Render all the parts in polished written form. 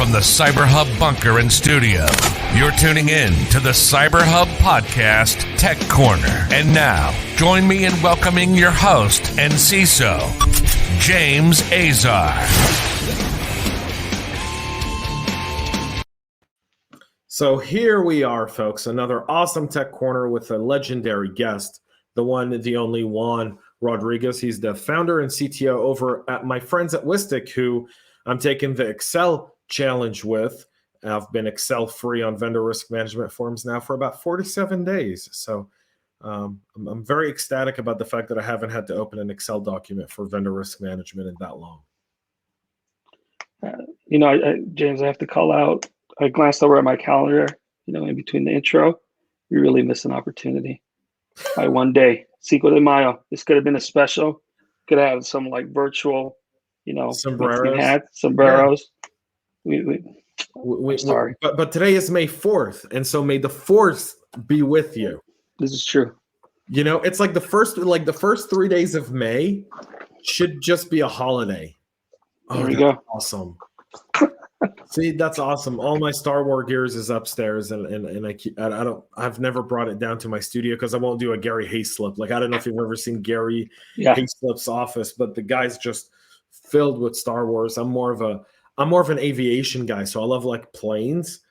from the CyberHub bunker and studio. You're tuning in to the CyberHub podcast, Tech Corner. And now, join me in welcoming your host and CISO, James Azar. So here we are, folks, another awesome Tech Corner with a legendary guest, the one, the only Juan Rodriguez. He's the founder and CTO over at my friends at Whistic, who I'm taking the Excel challenge with. I've been Excel free on vendor risk management forms now for about 47 days. So I'm very ecstatic about the fact that I haven't had to open an Excel document for vendor risk management in that long. James, I have to call out. I glanced over at my calendar, in between the intro. We really missed an opportunity by one day. Cinco de Mayo. This could have been a special. Could have had some like virtual, sombreros. Hats, sombreros. Yeah. Sorry. But today is May 4th, and so may the 4th be with you. This is true. It's like the first 3 days of May should just be a holiday. There we go. Awesome. See, that's awesome. All my Star Wars gears is upstairs, and I've never brought it down to my studio because I won't do a Gary Hayslip. Like, I don't know if you've ever seen Gary Hayslip's office, but the guy's just filled with Star Wars. I'm more of an aviation guy, so I love like planes.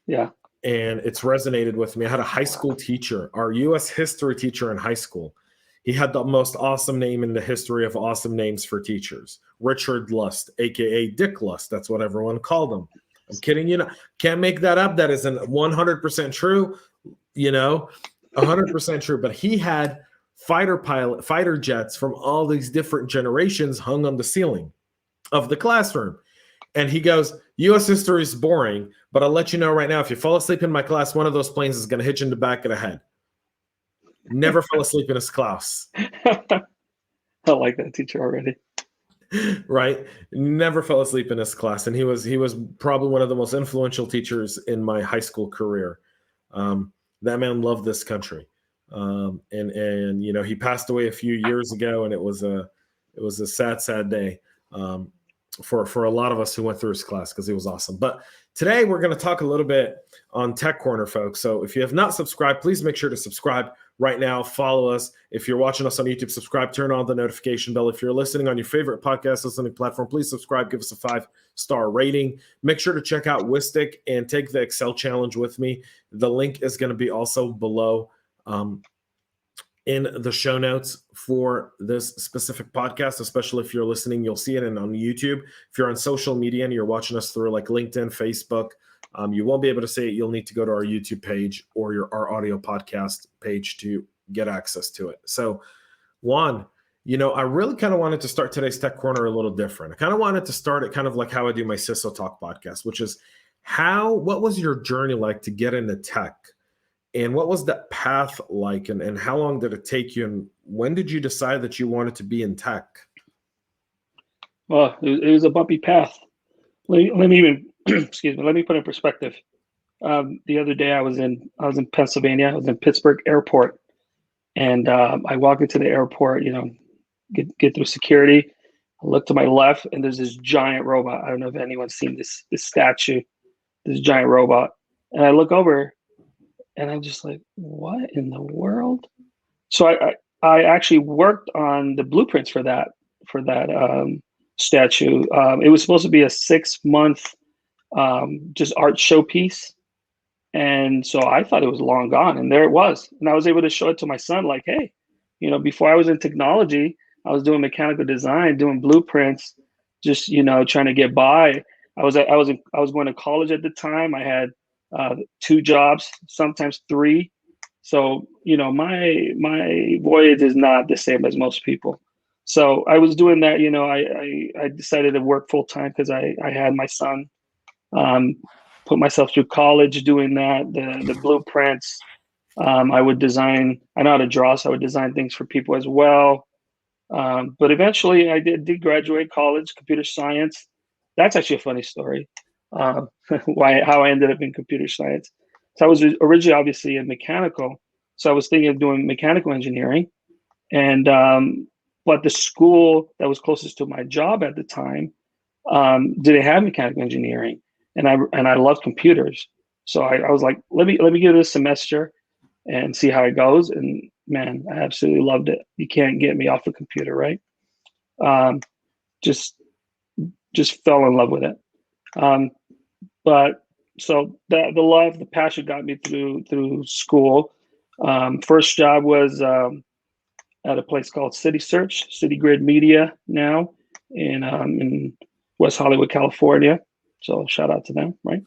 Yeah. And it's resonated with me. I had a high school teacher, our U.S. history teacher in high school. He had the most awesome name in the history of awesome names for teachers. Richard Lust, a.k.a. Dick Lust. That's what everyone called him. I'm kidding you not. Can't make that up. That isn't 100% true, 100% true. But he had fighter jets from all these different generations hung on the ceiling of the classroom. And he goes, U.S. history is boring, but I'll let you know right now, if you fall asleep in my class, one of those planes is going to hit you in the back of the head. Never fell asleep in his class. I like that teacher already. Right? Never fell asleep in his class. And he was probably one of the most influential teachers in my high school career. That man loved this country. And he passed away a few years ago, and it was a sad day. For a lot of us who went through his class, because he was awesome. But today we're going to talk a little bit on Tech Corner, folks. So if you have not subscribed, please make sure to subscribe right now. Follow us. If you're watching us on YouTube, subscribe, turn on the notification bell. If you're listening on your favorite podcast listening platform, please subscribe, give us a 5-star rating. Make sure to check out Whistic and take the Excel challenge with me. The link is going to be also below in the show notes for this specific podcast, especially if you're listening, you'll see it on YouTube. If you're on social media and you're watching us through like LinkedIn, Facebook, you won't be able to see it. You'll need to go to our YouTube page or our audio podcast page to get access to it. So Juan, I really kind of wanted to start today's Tech Corner a little different. I kind of wanted to start it kind of like how I do my CISO Talk podcast, which is what was your journey like to get into tech? And what was that path like, and how long did it take you, and when did you decide that you wanted to be in tech? Well, it was a bumpy path. Let me even excuse me. Let me put it in perspective. The other day I was in Pennsylvania. I was in Pittsburgh Airport, and I walk into the airport. Get through security. I look to my left, and there's this giant robot. I don't know if anyone's seen this statue, this giant robot. And I look over. And I'm just like, what in the world? So I actually worked on the blueprints for that statue. It was supposed to be a 6-month just art showpiece. And so I thought it was long gone, and there it was. And I was able to show it to my son, like, hey, before I was in technology, I was doing mechanical design, doing blueprints, just trying to get by. I was going to college at the time. I had 2 jobs, sometimes 3. So, my voyage is not the same as most people. So I was doing that, I decided to work full time because I had my son, put myself through college doing that, the blueprints. I would design, I know how to draw, so I would design things for people as well. But eventually I did graduate college, computer science. That's actually a funny story. How I ended up in computer science. So I was originally obviously in mechanical. So I was thinking of doing mechanical engineering, and but the school that was closest to my job at the time didn't have mechanical engineering. I love computers. So I was like, let me give it a semester and see how it goes. And man, I absolutely loved it. You can't get me off a computer, right? Just fell in love with it. But so the love, the passion got me through school. First job was at a place called City Search, City Grid Media now in West Hollywood, California. So shout out to them, right?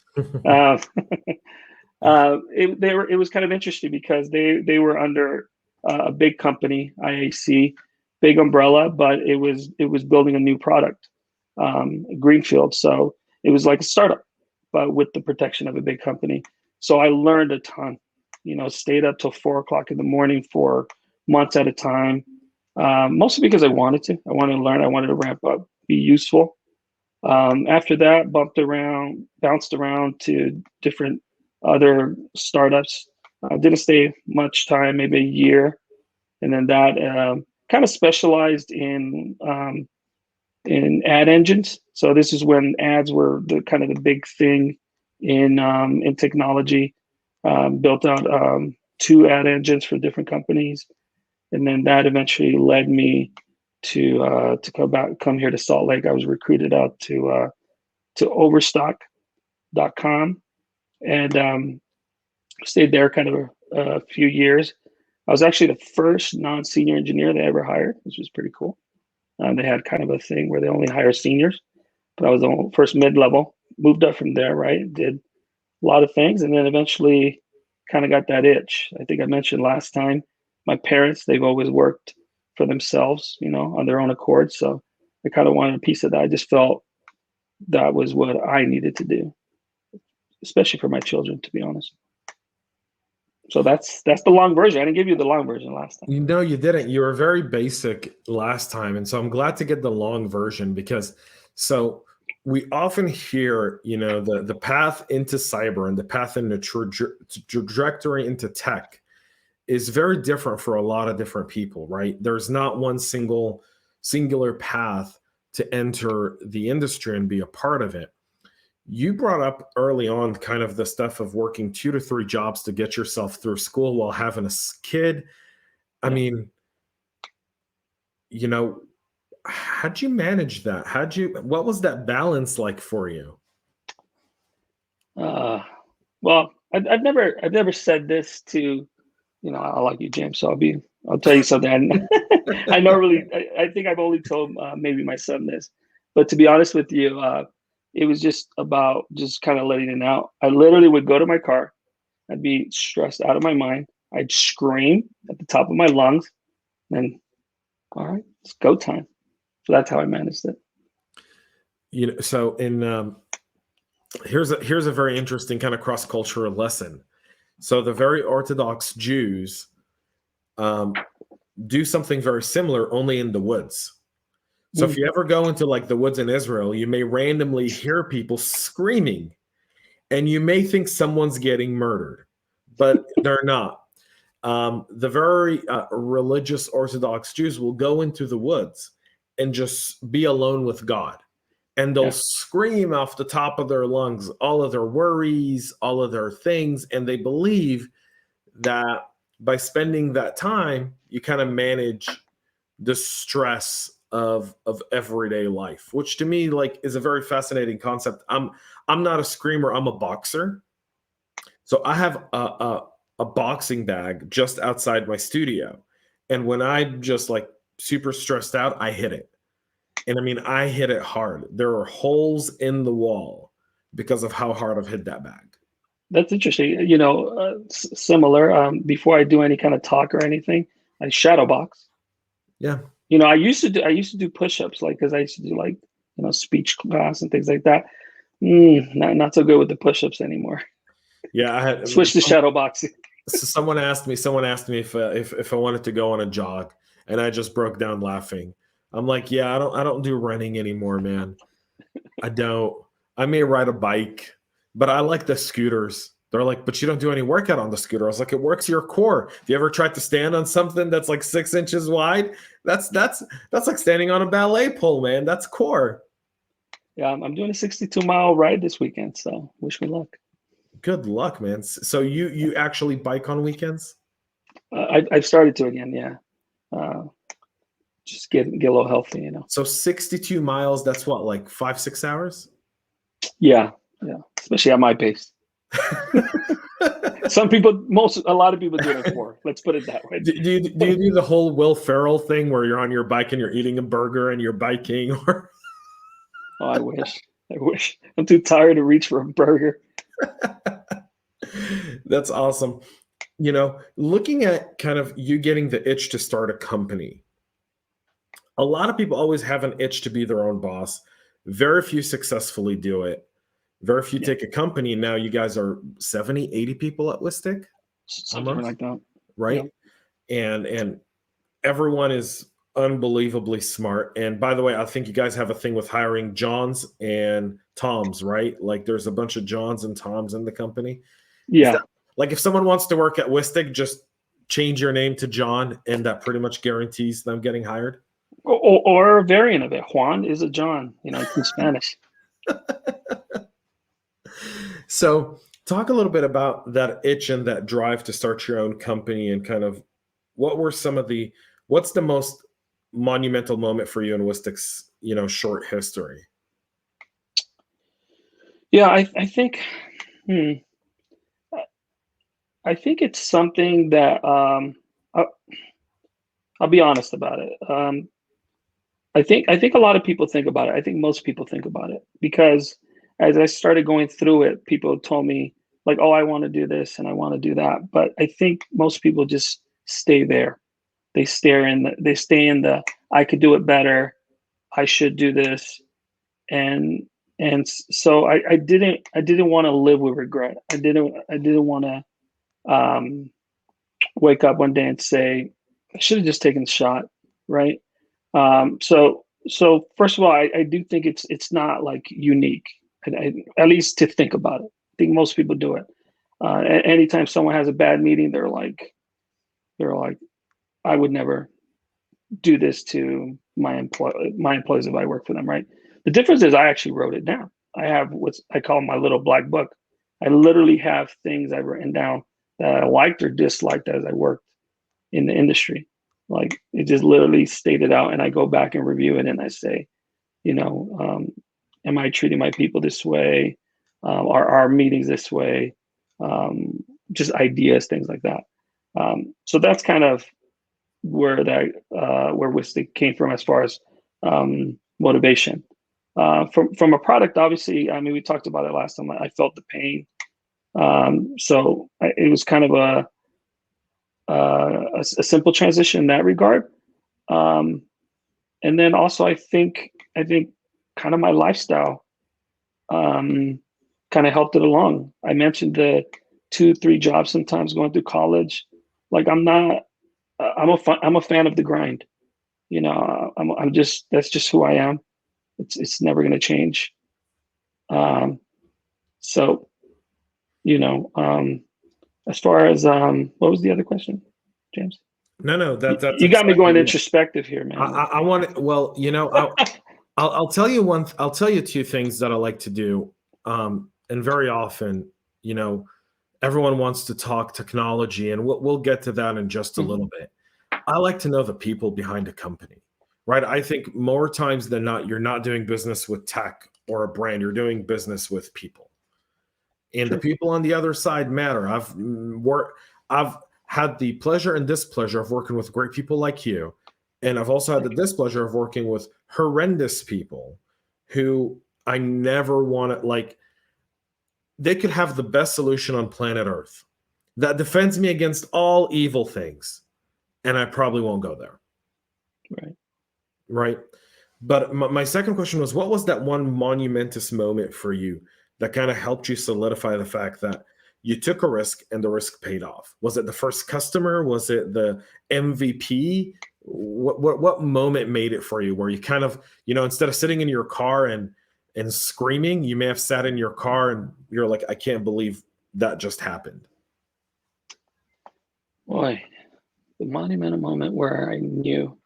It was kind of interesting because they were under a big company, IAC, big umbrella, but it was building a new product, greenfield. So it was like a startup, but with the protection of a big company. So I learned a ton. Stayed up till 4:00 in the morning for months at a time, mostly because I wanted to. I wanted to learn. I wanted to ramp up, be useful. After that, bounced around to different other startups. Didn't stay much time, maybe a year, and then that kind of specialized in ad engines. So this is when ads were the kind of the big thing in technology. Built out 2 ad engines for different companies, and then that eventually led me to come here to Salt Lake. I was recruited out to Overstock.com and stayed there kind of a few years. I was actually the first non-senior engineer they ever hired, which was pretty cool. They had kind of a thing where they only hire seniors, but I was the first mid-level. Moved up from there, right? Did a lot of things, and then eventually kind of got that itch. I think I mentioned last time, my parents, they've always worked for themselves, on their own accord. So I kind of wanted a piece of that. I just felt that was what I needed to do, especially for my children, to be honest. So that's the long version. I didn't give you the long version last time. No, you didn't. You were very basic last time. And so I'm glad to get the long version because we often hear, the path into cyber and the path into trajectory into tech is very different for a lot of different people, right? There's not one singular path to enter the industry and be a part of it. You brought up early on kind of the stuff of working 2 to 3 jobs to get yourself through school while having a kid. I mean, how'd you manage that? What was that balance like for you? Well, I've never said this to, I like you, James. So I'll tell you something. I think I've only told maybe my son this, but to be honest with you, it was just about just kind of letting it out. I literally would go to my car. I'd be stressed out of my mind. I'd scream at the top of my lungs, and all right, it's go time. So that's how I managed it. So here's a very interesting kind of cross-cultural lesson. So the very Orthodox Jews do something very similar, only in the woods. So if you ever go into like the woods in Israel, you may randomly hear people screaming, and you may think someone's getting murdered, but they're not. The very religious Orthodox Jews will go into the woods and just be alone with God. And they'll scream off the top of their lungs all of their worries, all of their things. And they believe that by spending that time, you kind of manage the stress of everyday life, which to me is a very fascinating concept. I'm not a screamer. I'm a boxer. So I have a boxing bag just outside my studio. And when I'm just super stressed out, I hit it. And I mean, I hit it hard. There are holes in the wall because of how hard I've hit that bag. That's interesting. Similar. Before I do any kind of talk or anything, I shadow box. Yeah. I used to do push-ups, because I used to do speech class and things like that. Not so good with the push-ups anymore. Yeah, I had switched to shadow boxing. So someone asked me if I wanted to go on a jog, and I just broke down laughing. I'm like, yeah, I don't do running anymore, man. I don't. I may ride a bike, but I like the scooters. They're like, but you don't do any workout on the scooter. I was like, it works your core. If you ever tried to stand on something that's 6 inches wide, that's like standing on a ballet pole, man. That's core. Yeah, I'm doing a 62-mile ride this weekend, so wish me luck. Good luck, man. So you actually bike on weekends? I've started to again, yeah. Just get a little healthy, you know. So 62 miles, that's what, like 5-6 hours? Yeah, especially at my pace. A lot of people do it in 4. Let's put it that way. Do you do the whole Will Ferrell thing where you're on your bike and you're eating a burger and you're biking? Or Oh, I wish. I'm too tired to reach for a burger. That's awesome. Looking at kind of you getting the itch to start a company, a lot of people always have an itch to be their own boss. Very few successfully do it. Very few take a company. Now you guys are 70, 80 people at Whistic? Something like that. Right? Yeah. And everyone is unbelievably smart. And by the way, I think you guys have a thing with hiring Johns and Toms, right? Like there's a bunch of Johns and Toms in the company. Yeah. Like if someone wants to work at Whistic, just change your name to John, and that pretty much guarantees them getting hired. Or a variant of it. Juan is a John, it's in Spanish. So talk a little bit about that itch and that drive to start your own company, and kind of what's the most monumental moment for you in Whistic's, short history? Yeah, I think it's something that I'll be honest about it. I think a lot of people think about it. I think most people think about it because as I started going through it, people told me like, "Oh, I want to do this and I want to do that." But I think most people just stay there. They stay in the I could do it better. I should do this, and so I didn't want to live with regret. I didn't want to wake up one day and say I should have just taken the shot, right? So first of all, I do think it's not like unique, at least to think about it. I think most people do it. Anytime someone has a bad meeting, they're like, I would never do this to my employees if I work for them, right? The difference is I actually wrote it down. I have what I call my little black book. I literally have things I've written down that I liked or disliked as I worked in the industry. Like it just literally stated out, and I go back and review it, and I say, am I treating my people this way? Are our meetings this way? Just ideas, things like that. So that's kind of where Whistic came from as far as motivation. From a product, obviously, I mean, we talked about it last time. I felt the pain, so it was kind of a simple transition in that regard. And then also, I think kind of my lifestyle kind of helped it along. I mentioned the 2-3 jobs sometimes going through college. Like I'm a fan of the grind. That's just who I am. It's never going to change. So, as far as what was the other question, James? No, that's you got me going introspective here, man. I want to. Well, I'll tell you I'll tell you 2 things that I like to do. And very often, everyone wants to talk technology, and we'll get to that in just a little bit. I like to know the people behind a company, right? I think more times than not, you're not doing business with tech or a brand. You're doing business with people, and the people on the other side matter. I've had the pleasure and displeasure of working with great people like you, and I've also had the displeasure of working with horrendous people who I never want to, like, they could have the best solution on planet Earth that defends me against all evil things, and I probably won't go there. Right. But my second question was, what was that one monumentous moment for you that kind of helped you solidify the fact that you took a risk and the risk paid off? Was it the first customer? Was it the MVP? What moment made it for you where you kind of, instead of sitting in your car and screaming, you may have sat in your car and you're like, I can't believe that just happened? Boy, the monumental moment where I knew.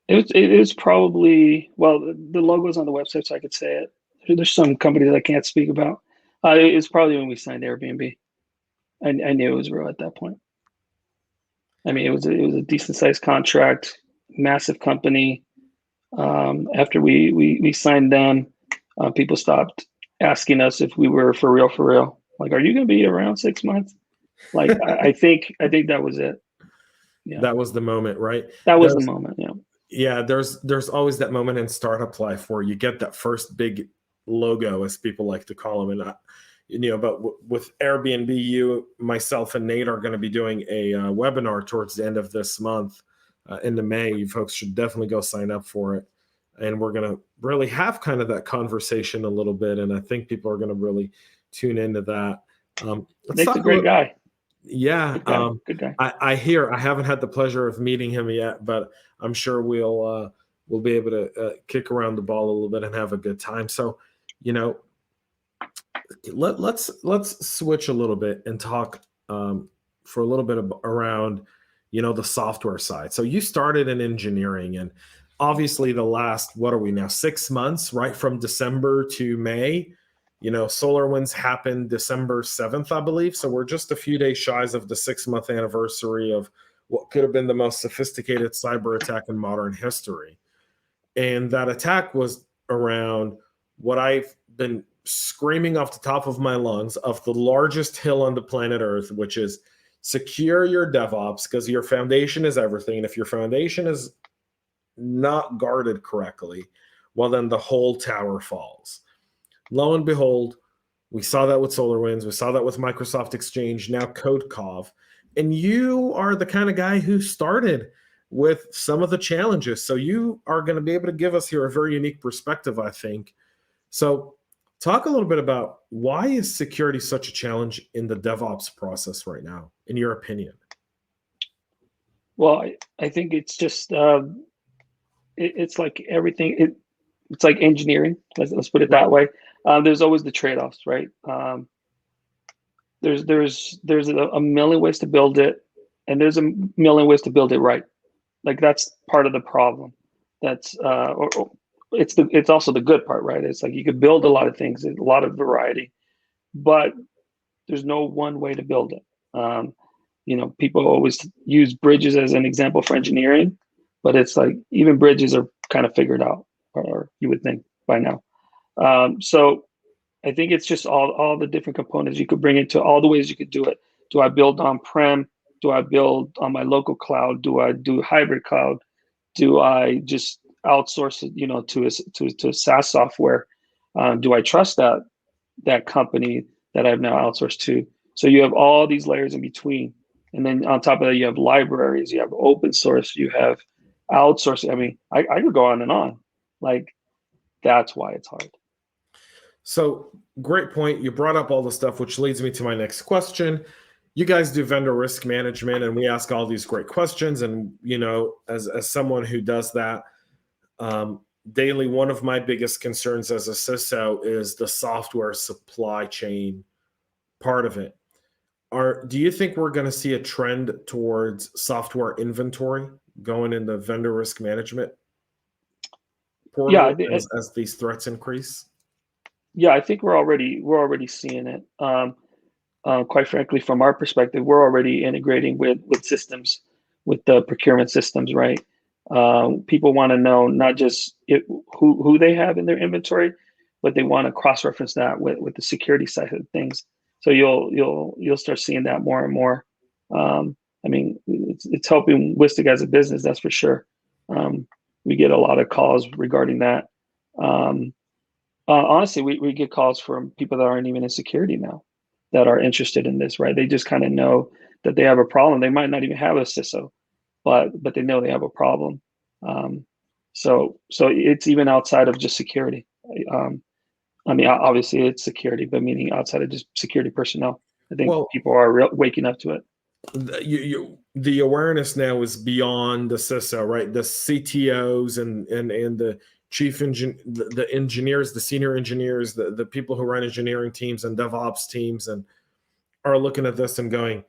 It was probably, well, the logo's on the website, so I could say it. There's some companies I can't speak about. It's probably when we signed Airbnb. I knew it was real at that point. I mean, it was a decent sized contract, massive company. After we signed them, people stopped asking us if we were for real, for real. Like, are you going to be around 6 months? Like, I think that was it. Yeah, That was the moment, right? that was the moment. Yeah. Yeah, there's always that moment in startup life where you get that first big logo, as people like to call them. And but with Airbnb, you, myself, and Nate are going to be doing a webinar towards the end of this month, into May. You folks should definitely go sign up for it, and we're going to really have kind of that conversation a little bit. And I think people are going to really tune into that. Nate's a great guy. Yeah, Good guy. I hear. I haven't had the pleasure of meeting him yet, but I'm sure we'll be able to kick around the ball a little bit and have a good time. So, let's switch a little bit and talk for a little bit around the software side. So you started in engineering, and obviously the last, what are we now, 6 months, right, from December to May. SolarWinds happened December 7th, I believe. So we're just a few days shy of the 6-month anniversary of what could have been the most sophisticated cyber attack in modern history. And that attack was around what I've been screaming off the top of my lungs of the largest hill on the planet Earth, which is secure your DevOps, because your foundation is everything. And if your foundation is not guarded correctly, well, then the whole tower falls. Lo and behold, we saw that with SolarWinds. We saw that with Microsoft Exchange, now CodeCov. And you are the kind of guy who started with some of the challenges. So you are going to be able to give us here a very unique perspective, I think. So talk a little bit about, why is security such a challenge in the DevOps process right now, in your opinion? Well, I think it's just, it's like everything. It's like engineering. Let's put it that way. There's always the trade-offs, right? There's a million ways to build it, and there's a million ways to build it right. Like, that's part of the problem. That's it's also the good part, right? It's like you could build a lot of things, a lot of variety, but there's no one way to build it. People always use bridges as an example for engineering, but it's like even bridges are kind of figured out, or you would think by now. So I think it's just all the different components you could bring into all the ways you could do it. Do I build on-prem? Do I build on my local cloud? Do I do hybrid cloud? Do I just outsource it, to a SaaS software? Do I trust that company that I've now outsourced to? So you have all these layers in between. And then on top of that, you have libraries, you have open source, you have outsourcing. I mean, I could go on and on. Like, that's why it's hard. So great point. You brought up all the stuff, which leads me to my next question. You guys do vendor risk management, and we ask all these great questions. And, as someone who does that daily, one of my biggest concerns as a CISO is the software supply chain part of it. Do you think we're going to see a trend towards software inventory going in the vendor risk management portal, as these threats increase? Yeah, I think we're already seeing it. Quite frankly, from our perspective, we're already integrating with systems, with the procurement systems, right? People want to know not just who they have in their inventory, but they want to cross-reference that with the security side of things. So you'll start seeing that more and more. I mean, it's helping Whistic as a business, that's for sure. We get a lot of calls regarding that. Honestly, we get calls from people that aren't even in security now, that are interested in this, right? They just kind of know that they have a problem. They might not even have a CISO, but they know they have a problem. So it's even outside of just security. I mean, obviously it's security, but meaning outside of just security personnel. I think people are waking up to it. The awareness now is beyond the CISO, right? The CTOs and the the engineers, the senior engineers, the people who run engineering teams and DevOps teams, and are looking at this and going,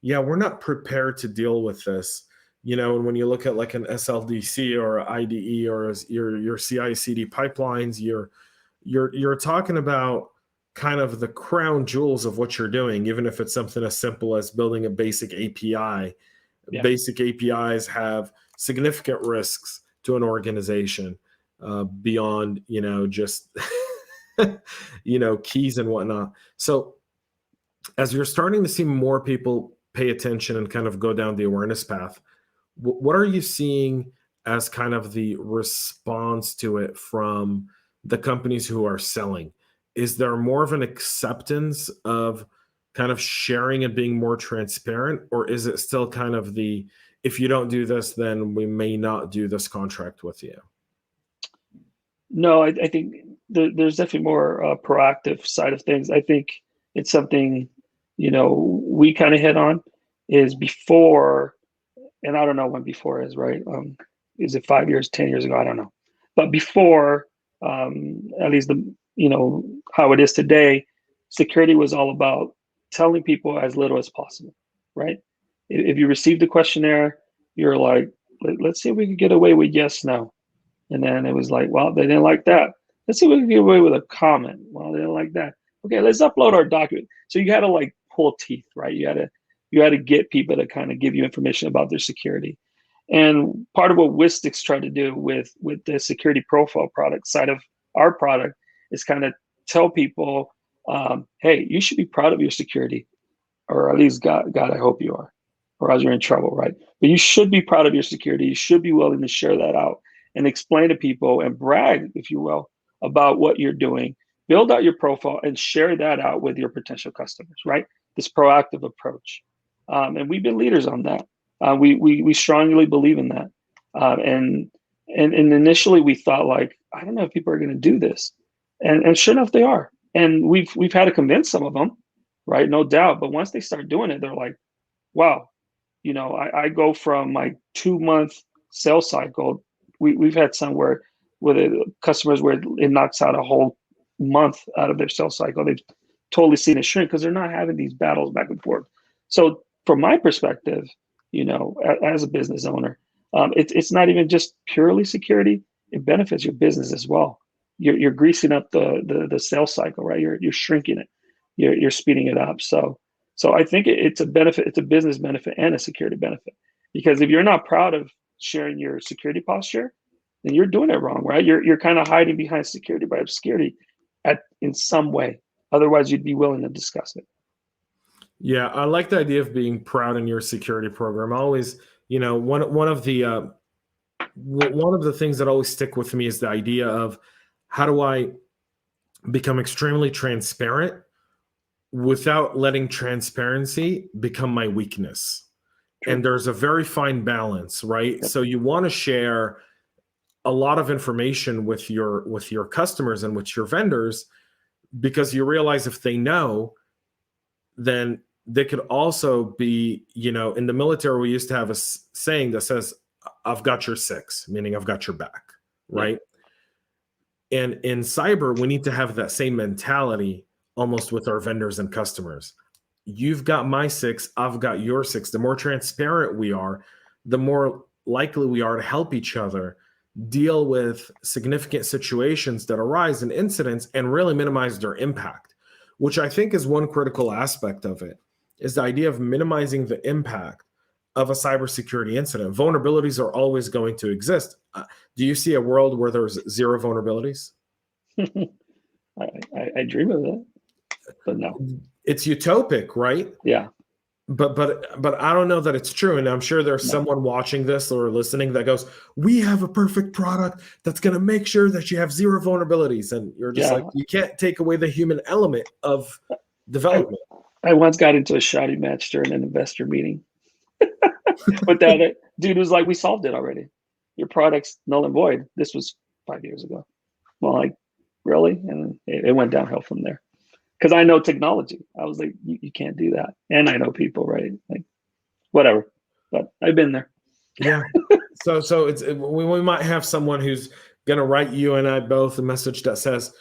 yeah, we're not prepared to deal with this. And when you look at like an SLDC or IDE or your CI/CD pipelines, you're talking about kind of the crown jewels of what you're doing, even if it's something as simple as building a basic API. Yeah. Basic APIs have significant risks to an organization beyond, just, keys and whatnot. So as you're starting to see more people pay attention and kind of go down the awareness path, what are you seeing as kind of the response to it from the companies who are selling? Is there more of an acceptance of kind of sharing and being more transparent, or is it still kind of if you don't do this, then we may not do this contract with you? No, I think there's definitely more proactive side of things. I think it's something, we kind of hit on is before, and I don't know when before is, right? Is it 5 years, 10 years ago? I don't know. But before, at least how it is today, security was all about telling people as little as possible, right? If you received a questionnaire, you're like, let's see if we can get away with yes, no. And then it was like, well, they didn't like that. Let's see if we can get away with a comment. Well, they didn't like that. Okay, let's upload our document. So you had to like pull teeth, right? You had to get people to kind of give you information about their security. And part of what Whistic's tried to do with the security profile product side of our product is kind of tell people, hey, you should be proud of your security, or at least God, I hope you are, or else you're in trouble, right? But you should be proud of your security. You should be willing to share that out and explain to people and brag, if you will, about what you're doing. Build out your profile and share that out with your potential customers, right? This proactive approach. And we've been leaders on that. We strongly believe in that. And initially we thought like, I don't know if people are going to do this. And sure enough, they are. And we've had to convince some of them, right? No doubt. But once they start doing it, they're like, wow, I go from my 2-month sales cycle. We've had some where the customers where it knocks out a whole month out of their sales cycle. They've totally seen it shrink because they're not having these battles back and forth. So from my perspective, as a business owner, it's not even just purely security. It benefits your business as well. You're greasing up the sales cycle, right? You're shrinking it. You're speeding it up. So I think it's a benefit. It's a business benefit and a security benefit, because if you're not proud of sharing your security posture, then you're doing it wrong, right? You're kind of hiding behind security by obscurity in some way. Otherwise, you'd be willing to discuss it. Yeah, I like the idea of being proud in your security program. I always, one of the things that always stick with me is the idea of how do I become extremely transparent without letting transparency become my weakness. And there's a very fine balance, right? Yep. So you want to share a lot of information with your customers and with your vendors, because you realize if they know, then they could also be, in the military, we used to have a saying that says, I've got your six, meaning I've got your back, right? Yeah. And in cyber, we need to have that same mentality almost with our vendors and customers. You've got my six, I've got your six. The more transparent we are, the more likely we are to help each other deal with significant situations that arise and incidents and really minimize their impact, which I think is one critical aspect of it, is the idea of minimizing the impact of a cybersecurity incident. Vulnerabilities are always going to exist. Do you see a world where there's zero vulnerabilities? I dream of it, but no. It's utopic, right? Yeah. But I don't know that it's true. And I'm sure there's someone watching this or listening that goes, we have a perfect product that's going to make sure that you have zero vulnerabilities. And you're just like, you can't take away the human element of development. I once got into a shouting match during an investor meeting. But that dude was like, we solved it already. Your product's null and void. This was 5 years ago. Well, like, really? And it went downhill from there. Because I know technology. I was like, you can't do that. And I know people, right? Like, whatever. But I've been there. Yeah. So we might have someone who's going to write you and I both a message that says,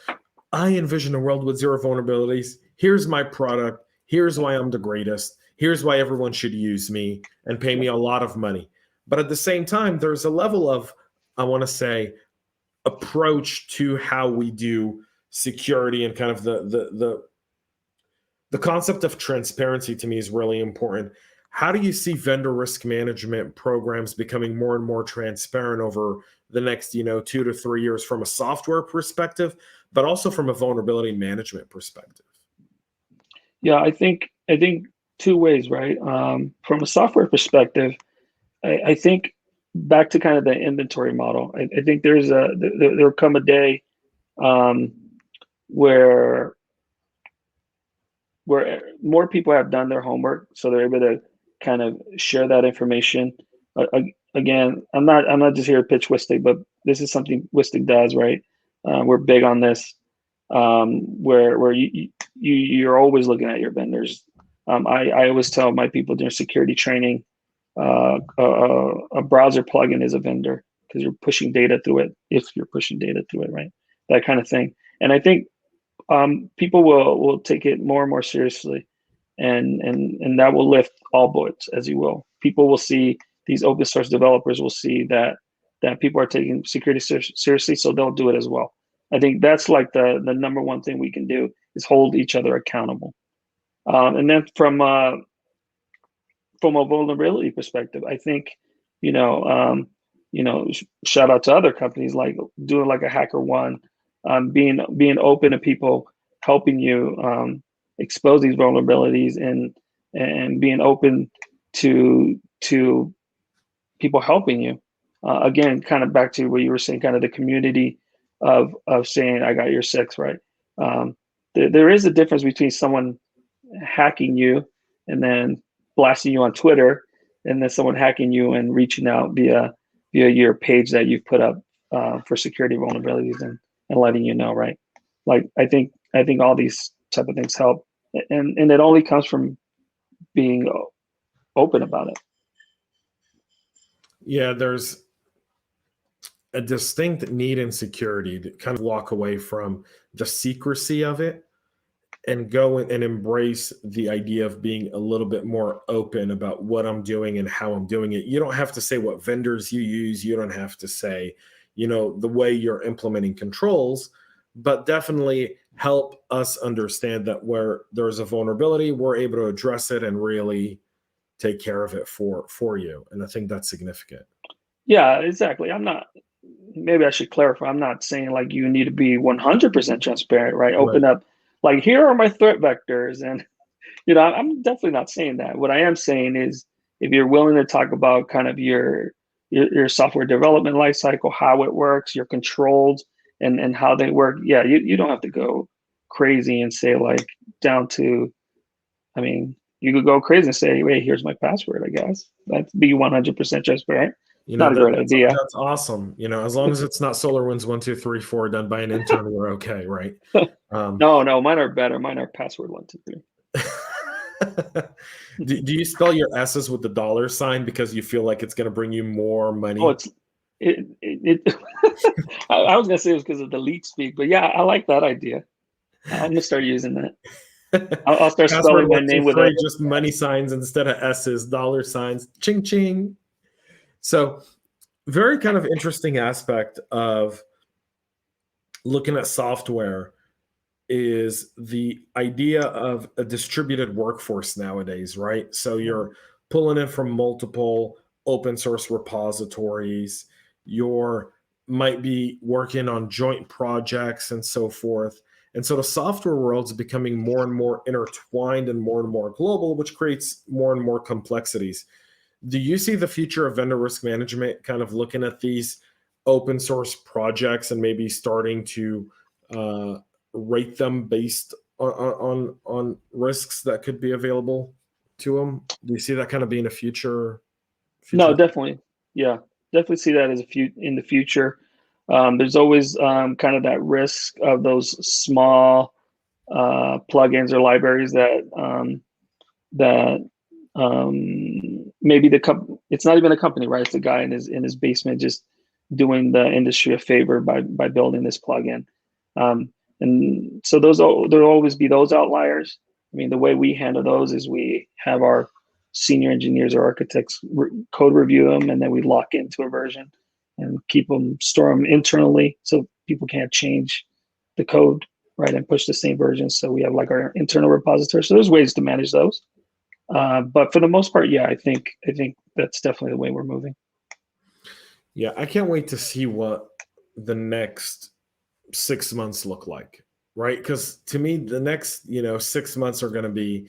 I envision a world with zero vulnerabilities. Here's my product. Here's why I'm the greatest. Here's why everyone should use me and pay me a lot of money. But at the same time, there's a level of, I want to say, approach to how we do security, and kind of the concept of transparency to me is really important. How do you see vendor risk management programs becoming more and more transparent over the next, 2 to 3 years from a software perspective, but also from a vulnerability management perspective? Yeah, I think two ways, right? From a software perspective, I think back to kind of the inventory model. I think there'll come a day where more people have done their homework, so they're able to kind of share that information. Again, I'm not just here to pitch Whistic, but this is something Whistic does, right? We're big on this, where you're always looking at your vendors. I always tell my people during security training, a browser plugin is a vendor because you're pushing data through it. If you're pushing data through it, right? That kind of thing. And I think people will take it more and more seriously, and that will lift all boats, as you will. People will see, these open source developers will see that people are taking security seriously, so they'll do it as well. I think that's like the number one thing we can do is hold each other accountable. And then from a vulnerability perspective, I think, shout out to other companies like doing like a HackerOne, being open to people helping you expose these vulnerabilities, and being open to people helping you. Again, kind of back to what you were saying, kind of the community of saying, I got your six, right? There is a difference between someone hacking you and then blasting you on Twitter, and then someone hacking you and reaching out via your page that you've put up for security vulnerabilities, and letting you know, right? Like I think all these type of things help, and it only comes from being open about it. Yeah, there's a distinct need in security to kind of walk away from the secrecy of it and go and embrace the idea of being a little bit more open about what I'm doing and how I'm doing it. You don't have to say what vendors you use. You don't have to say, the way you're implementing controls, but definitely help us understand that where there's a vulnerability, we're able to address it and really take care of it for you. And I think that's significant. Yeah, exactly. Maybe I should clarify. I'm not saying like you need to be 100% transparent, right? Open up, like, here are my threat vectors. And, I'm definitely not saying that. What I am saying is, if you're willing to talk about kind of your software development lifecycle, how it works, your controls, and how they work, yeah, you don't have to go crazy and say like down to, you could go crazy and say, wait, here's my password, I guess. That'd be 100% transparent. Not a great idea. That's awesome. As long as it's not SolarWinds 1, 2, 3, 4 done by an intern, we're okay, right? No, mine are better. Mine are password 1, 2, 3. Do you spell your S's with the $sign because you feel like it's going to bring you more money? Oh, I was gonna say it was because of the leak speak, but yeah, I like that idea. I'm gonna start using that. I'll start spelling my name with just money signs instead of S's, $signs, ching ching. So, very kind of interesting aspect of looking at software is the idea of a distributed workforce nowadays, right? So you're pulling in from multiple open source repositories. You're might be working on joint projects and so forth. And so the software world is becoming more and more intertwined and more global, which creates more and more complexities. Do you see the future of vendor risk management kind of looking at these open source projects and maybe starting to rate them based on risks that could be available to them? Do you see that kind of being a future? No, definitely. Yeah, definitely see that as in the future. There's always kind of that risk of those small plugins or libraries that maybe it's not even a company, right? It's a guy in his basement just doing the industry a favor by building this plugin. And so there'll always be those outliers. The way we handle those is we have our senior engineers or architects code review them, and then we lock into a version and store them internally so people can't change the code, right, and push the same version. So we have like our internal repository. So there's ways to manage those. But for the most part, yeah, I think that's definitely the way we're moving. Yeah, I can't wait to see what the next 6 months look like, right? Because to me, the next 6 months are going to be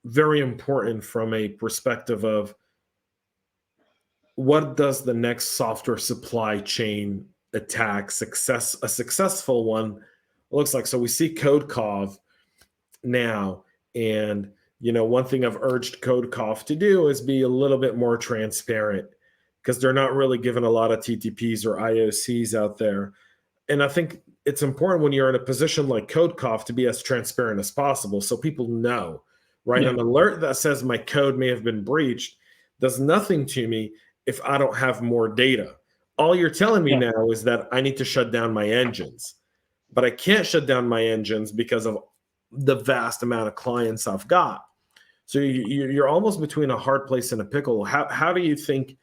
very important from a perspective of what does the next software supply chain attack a successful one looks like. So we see CodeCov now, and one thing I've urged CodeCov to do is be a little bit more transparent, because they're not really given a lot of TTPs or IOCs out there. And I think it's important when you're in a position like CodeCov to be as transparent as possible so people know, right? Yeah. An alert that says my code may have been breached does nothing to me if I don't have more data. All you're telling me now is that I need to shut down my engines, but I can't shut down my engines because of the vast amount of clients I've got. So you're almost between a hard place and a pickle. How do you think,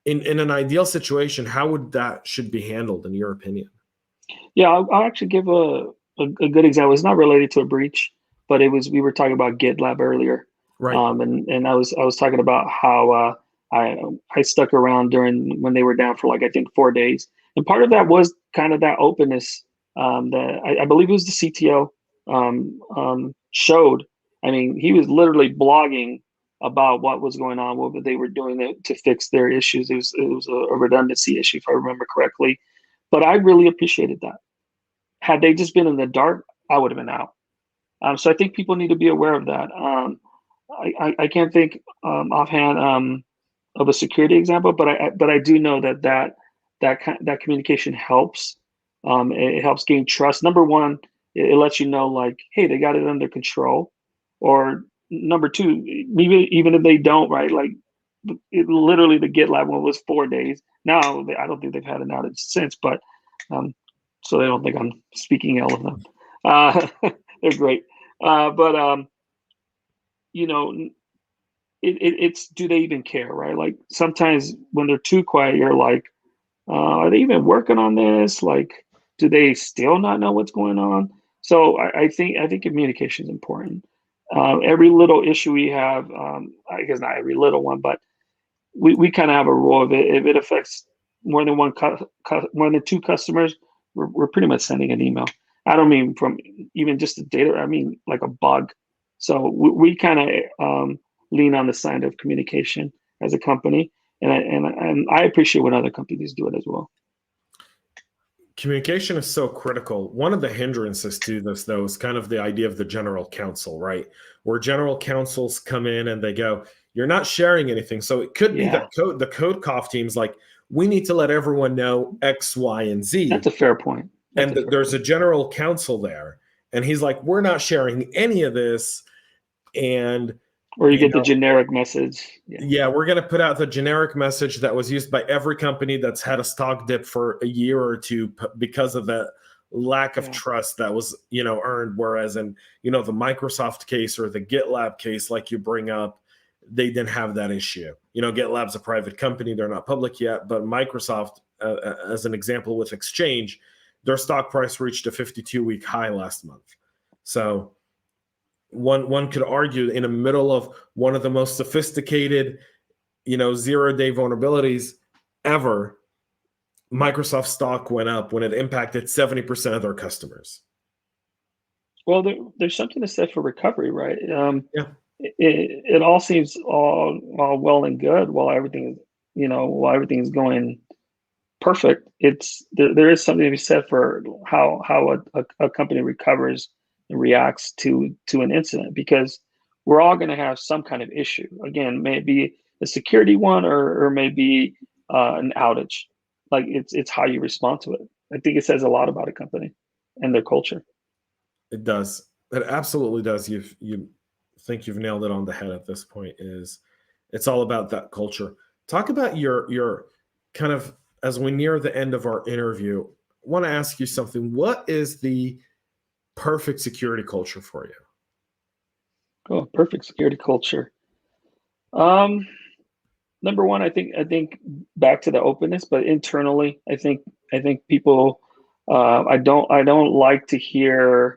in an ideal situation, how would that should be handled in your opinion? Yeah, I'll actually give a good example. It's not related to a breach, but we were talking about GitLab earlier. Right. And I was talking about how I stuck around during when they were down for I think 4 days. And part of that was kind of that openness that I believe it was the CTO showed. I mean, he was literally blogging about what was going on, what they were doing to fix their issues. It was a redundancy issue, if I remember correctly. But I really appreciated that. Had they just been in the dark, I would have been out. So I think people need to be aware of that. I can't think offhand of a security example, but I do know that communication helps. It helps gain trust. Number one, it lets you know hey, they got it under control. Or number two, maybe even if they don't, right? Literally the GitLab one was 4 days. Now I don't think they've had an outage since, but so they don't think I'm speaking ill of them. They're great, but it's do they even care, right? Sometimes when they're too quiet, you're like, are they even working on this? Do they still not know what's going on? So I think communication is important. Every little issue we have, I guess not every little one, but we kind of have a rule of it. If it affects more than more than two customers, we're pretty much sending an email. I don't mean from even just the data. I mean like a bug. So we kind of lean on the side of communication as a company, and I appreciate when other companies do it as well. Communication is so critical. One of the hindrances to this, though, is kind of the idea of the general counsel, right? Where general counsels come in and they go, you're not sharing anything. So it could be that the CodeCov team's like, we need to let everyone know X, Y, and Z. That's a fair point. There's a general counsel there. And he's like, we're not sharing any of this. Or you get the generic message. Yeah, we're going to put out the generic message that was used by every company that's had a stock dip for a year or two because of that lack of trust that was, earned. Whereas in, the Microsoft case or the GitLab case, like you bring up, they didn't have that issue. GitLab's a private company. They're not public yet. But Microsoft, as an example with Exchange, their stock price reached a 52-week high last month. So one could argue in the middle of one of the most sophisticated, 0-day vulnerabilities ever, Microsoft stock went up when it impacted 70% of their customers. Well, there's something to say for recovery, right? It all seems all well and good while everything is going perfect. There is something to be said for how a company recovers and reacts to an incident, because we're all going to have some kind of issue. Again, maybe a security one or maybe an outage. It's how you respond to it. I think it says a lot about a company and their culture. It does. It absolutely does. You think you've nailed it on the head at this point. It's all about that culture. Talk about your kind of, as we near the end of our interview, I want to ask you something. What is the perfect security culture for you? Oh, perfect security culture. Number one, I think back to the openness, but internally, I think people, I don't like to hear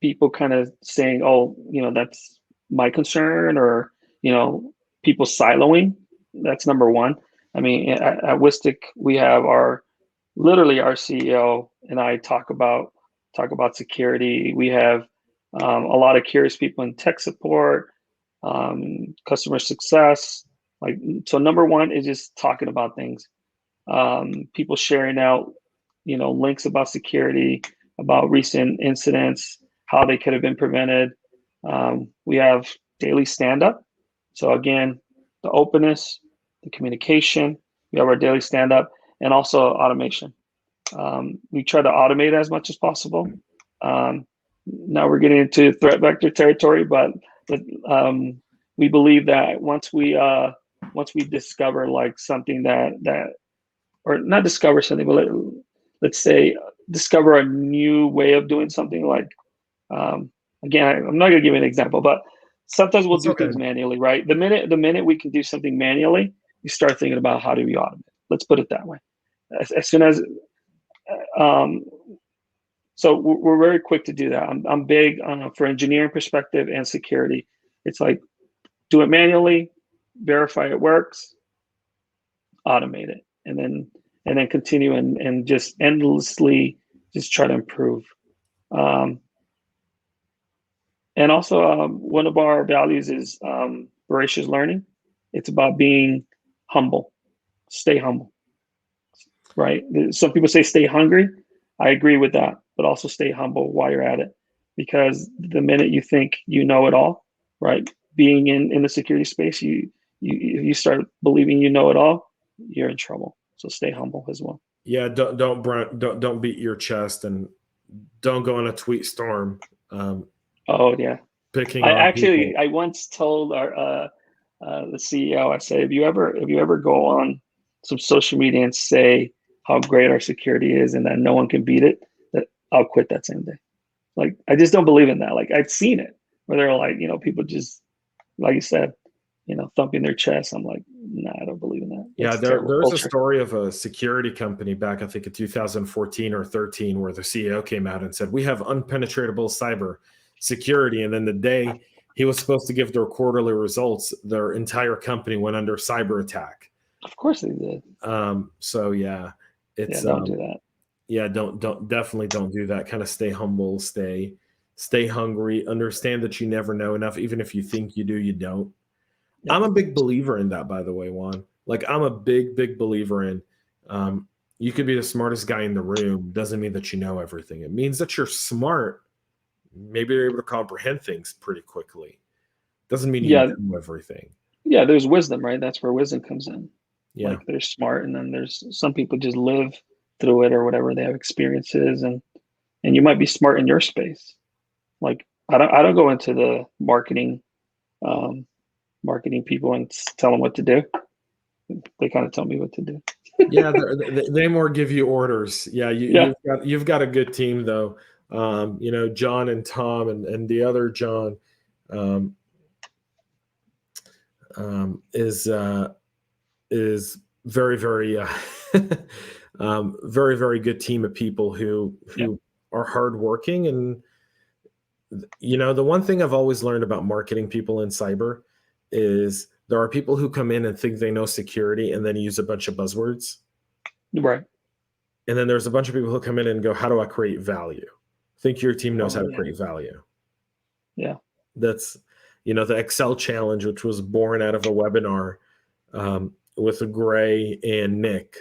people kind of saying, oh, that's my concern, or, people siloing. That's number one. I mean, at Whistic, we have literally our CEO and I talk about security. We have a lot of curious people in tech support, customer success. So number one is just talking about things. People sharing out, links about security, about recent incidents, how they could have been prevented. We have daily stand-up. So again, the openness, the communication. We have our daily stand-up, and also automation. We try to automate as much as possible. Now we're getting into threat vector territory, but we believe that once we discover something that or not discover something, but let's say discover a new way of doing something, again, I'm not going to give you an example, but sometimes we'll do things manually, right? The minute we can do something manually, you start thinking about how do we automate. Let's put it that way. As soon as so we're very quick to do that. I'm big for engineering perspective and security. It's do it manually, verify it works, automate it, and then continue and just endlessly just try to improve. And also one of our values is voracious learning. It's about being humble. Stay humble, right? Some people say stay hungry. I agree with that, but also stay humble while you're at it, because the minute you think you know it all, right? Being in the security space, you start believing you know it all, you're in trouble. So stay humble as well. Yeah, don't beat your chest, and don't go on a tweet storm. Oh yeah, picking. I once told our the CEO, I said, if you ever go on some social media and say how great our security is and that no one can beat it, that I'll quit that same day. I just don't believe in that. I've seen it where they're people just, like you said, thumping their chest. I'm like, nah, I don't believe in that. Yeah, there's a story of a security company back, I think in 2014 or 13, where the CEO came out and said, we have unpenetratable cyber security. And then the day he was supposed to give their quarterly results, their entire company went under cyber attack. Of course they did. So yeah, it's don't do that. Yeah, definitely don't do that. Kind of stay humble, stay hungry, understand that you never know enough. Even if you think you do, you don't. Yeah. I'm a big believer in that, by the way, Juan. I'm a big believer in you could be the smartest guy in the room. Doesn't mean that you know everything. It means that you're smart. Maybe you're able to comprehend things pretty quickly. Doesn't mean you know everything. Yeah, there's wisdom, right? That's where wisdom comes in. Yeah. They're smart, and then there's some people just live through it or whatever. They have experiences, and you might be smart in your space. I don't go into the marketing people and tell them what to do. They kind of tell me what to do. Yeah, they more give you orders. Yeah, you've got a good team though. John and Tom and the other John is very very good team of people who are hardworking. And the one thing I've always learned about marketing people in cyber is there are people who come in and think they know security and then use a bunch of buzzwords. Right. And then there's a bunch of people who come in and go, how do I create value? Think your team knows how to create value. Yeah. That's, the Excel challenge, which was born out of a webinar with Gray and Nick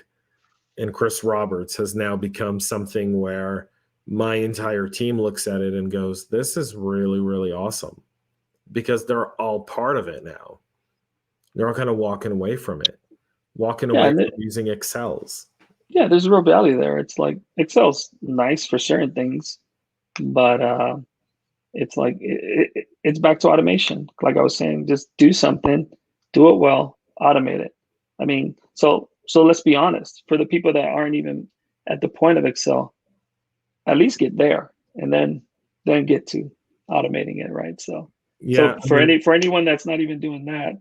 and Chris Roberts, has now become something where my entire team looks at it and goes, this is really, really awesome, because they're all part of it now. They're all kind of walking away from it, walking away from using Excels. Yeah, there's real value there. It's Excel's nice for certain things, but it's it's back to automation. Like I was saying, just do something, do it well, automate it. I mean, so let's be honest. For the people that aren't even at the point of Excel, at least get there, and then get to automating it, right? So Yeah. So for anyone that's not even doing that,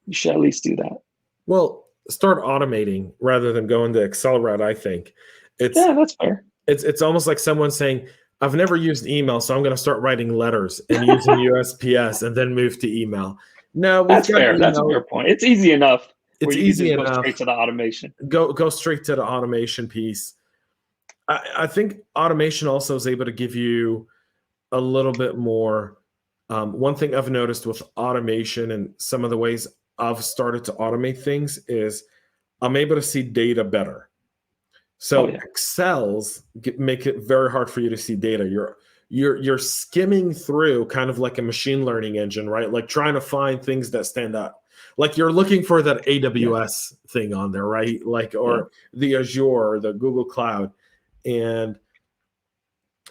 you should at least do that. Well, start automating rather than going the Excel route. I think That's fair. It's almost like someone saying, I've never used email, so I'm going to start writing letters and using USPS and then move to email. No, That's fair. That's a fair point. It's easy enough. It's where you easy can just enough. Go straight to the automation. Go straight to the automation piece. I think automation also is able to give you a little bit more. One thing I've noticed with automation and some of the ways I've started to automate things is I'm able to see data better. So Excels make it very hard for you to see data. You're skimming through kind of like a machine learning engine, right? Like trying to find things that stand out. Like you're looking for that AWS thing on there, right? Like, or the Azure or the Google Cloud. And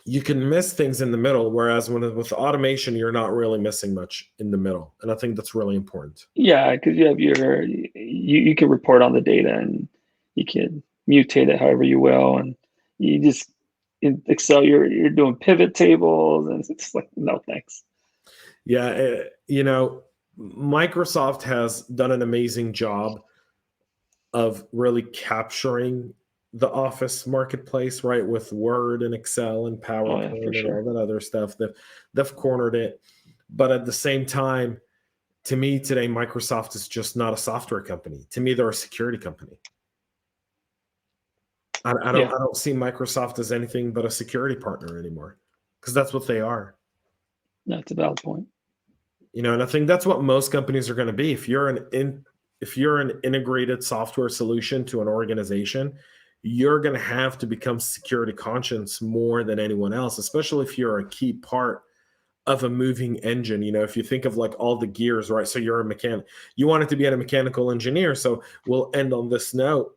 you can miss things in the middle, whereas with automation, you're not really missing much in the middle. And I think that's really important. Yeah, because you have you can report on the data and you can mutate it however you will. And you just, in Excel, you're doing pivot tables and it's like, no, thanks. Yeah, Microsoft has done an amazing job of really capturing the Office marketplace, right? With Word and Excel and PowerPoint and all that other stuff. They've cornered it. But at the same time, to me today, Microsoft is just not a software company. To me, they're a security company. I don't see Microsoft as anything but a security partner anymore, because that's what they are. That's a valid point. And I think that's what most companies are going to be. If you're an integrated software solution to an organization, you're going to have to become security conscious more than anyone else, especially if you're a key part of a moving engine. If you think of like all the gears, right? So you're a mechanic, you wanted to be a mechanical engineer. So we'll end on this note.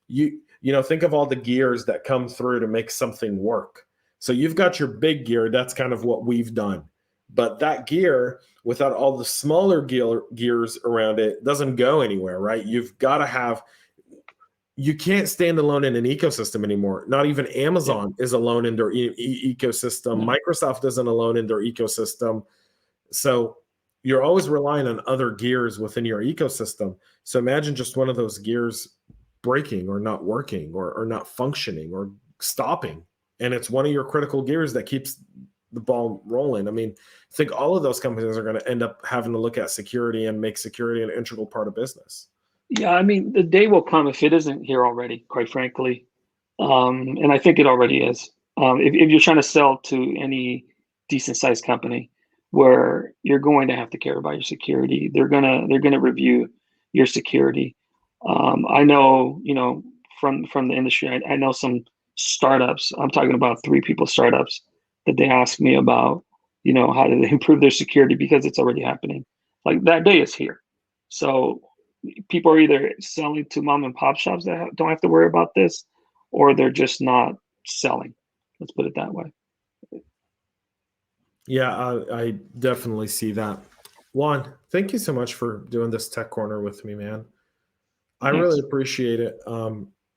Think of all the gears that come through to make something work. So you've got your big gear. That's kind of what we've done. But that gear, without all the smaller gears around it, doesn't go anywhere, right? You've got to have, you can't stand alone in an ecosystem anymore. Not even Amazon is alone in their ecosystem. Microsoft isn't alone in their ecosystem. So you're always relying on other gears within your ecosystem. So imagine just one of those gears breaking or not working or not functioning or stopping. And it's one of your critical gears that keeps the ball rolling. I mean, I think all of those companies are going to end up having to look at security and make security an integral part of business. Yeah, I mean, the day will come, if it isn't here already, quite frankly. And I think it already is. If you're trying to sell to any decent sized company where you're going to have to care about your security, they're gonna review your security. I know, from the industry, I know some startups. I'm talking about 3 people startups that they ask me about, how do they improve their security, because it's already happening. Like that day is here. So people are either selling to mom and pop shops that don't have to worry about this, or they're just not selling. Let's put it that way. Yeah, I definitely see that. Juan, thank you so much for doing this Tech Corner with me, man. I really appreciate it.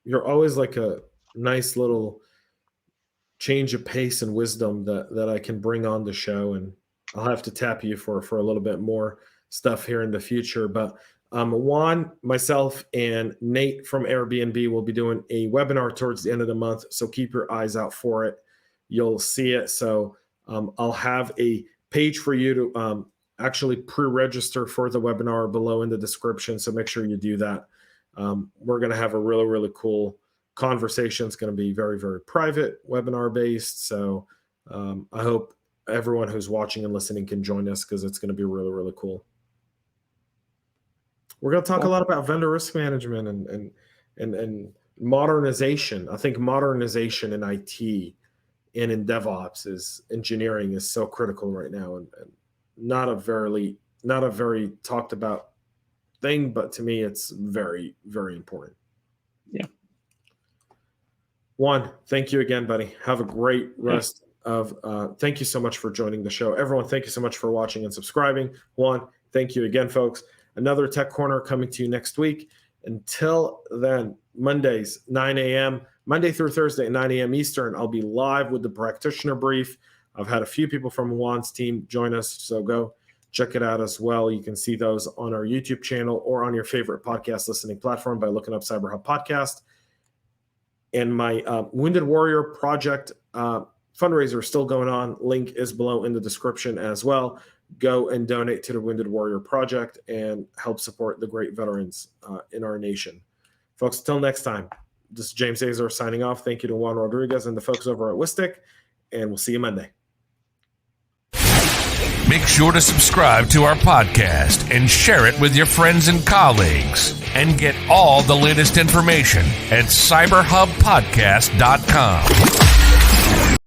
You're always like a nice little change of pace and wisdom that I can bring on the show, and I'll have to tap you for a little bit more stuff here in the future. But Juan, myself, and Nate from Airbnb will be doing a webinar towards the end of the month, so keep your eyes out for it. You'll see it. So I'll have a page for you to actually pre-register for the webinar below in the description, so make sure you do that. We're going to have a really, really cool conversation. It's going to be very, very private, webinar based. So I hope everyone who's watching and listening can join us, because it's going to be really, really cool. We're going to talk a lot about vendor risk management and modernization. I think modernization in IT and in DevOps engineering is so critical right now, and not a very talked about thing, but to me, it's very, very important. Yeah. Juan, thank you again, buddy. Have a great rest of, thank you so much for joining the show. Everyone, thank you so much for watching and subscribing. Juan, thank you again, folks. Another Tech Corner coming to you next week. Until then, Mondays, 9 a.m., Monday through Thursday at 9 a.m. Eastern, I'll be live with the practitioner brief. I've had a few people from Juan's team join us, so go check it out as well. You can see those on our YouTube channel or on your favorite podcast listening platform by looking up CyberHub Podcast. And my Wounded Warrior Project fundraiser is still going on. Link is below in the description as well. Go and donate to the Wounded Warrior Project and help support the great veterans in our nation. Folks, until next time, this is James Azar signing off. Thank you to Juan Rodriguez and the folks over at Whistic, and we'll see you Monday. Make sure to subscribe to our podcast and share it with your friends and colleagues. And get all the latest information at cyberhubpodcast.com.